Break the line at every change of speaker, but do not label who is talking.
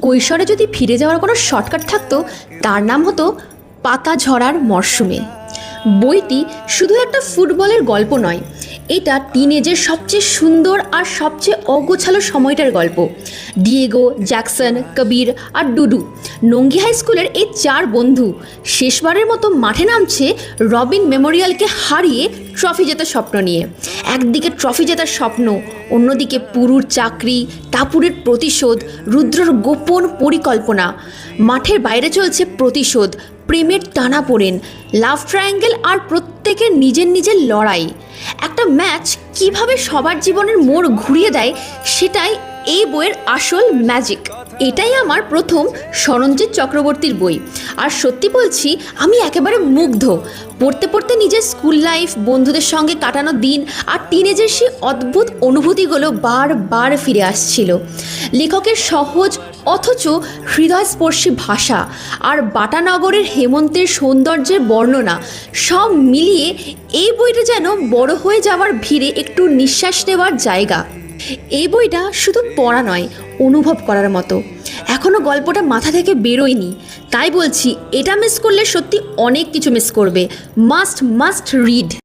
কৈশোরে যদি ফিরে যাওয়ার কোনো শর্টকাট থাকতো তার নাম হতো পাতা ঝরার মরশুমে। বইটি শুধু একটা ফুটবলের গল্প নয়, এটা টিনেজের সবচেয়ে সুন্দর আর সবচেয়ে অগোছালো সময়টার গল্প। ডিয়েগো, জ্যাকসন, কবির আর ডুডু, নঙ্গি হাই স্কুলের এই 4 বন্ধু শেষবারের মতো মাঠে নামছে রবিন মেমোরিয়ালকে হারিয়ে ট্রফি জেতার স্বপ্ন নিয়ে। একদিকে ট্রফি জেতার স্বপ্ন, অন্যদিকে পুরুর চাকরি, টাপুরের প্রতিশোধ, রুদ্রর গোপন পরিকল্পনা। মাঠের বাইরে চলছে প্রতিশোধ, প্রেমের টানাপোড়েন, লাভ ট্রায়াঙ্গেল আর প্রত্যেকের নিজের নিজের লড়াই। একটা ম্যাচ কিভাবে সবার জীবনের মোড় ঘুরিয়ে দেয় সেটাই এই বইয়ের আসল ম্যাজিক। এটাই আমার প্রথম সরঞ্জিৎ চক্রবর্তীর বই, আর সত্যি বলছি আমি একেবারে মুগ্ধ। পড়তে পড়তে নিজের স্কুল লাইফ, বন্ধুদের সঙ্গে কাটানো দিন আর টিনেজের সেই অদ্ভুত অনুভূতিগুলো বারবার ফিরে আসছিল। লেখকের সহজ অথচ হৃদয়স্পর্শী ভাষা আর বাটানগরের হেমন্তের সৌন্দর্যের বর্ণনা সব মিলিয়ে এই বইটা যেন বড় হয়ে যাওয়ার ভিড়ে একটু নিঃশ্বাস নেওয়ার জায়গা। এই বইটা শুধু পড়া নয়, অনুভব করার মতো। এখনও গল্পটা মাথা থেকে বেরোয়নি, তাই বলছি এটা মিস করলে সত্যি অনেক কিছু মিস করবে। Must read.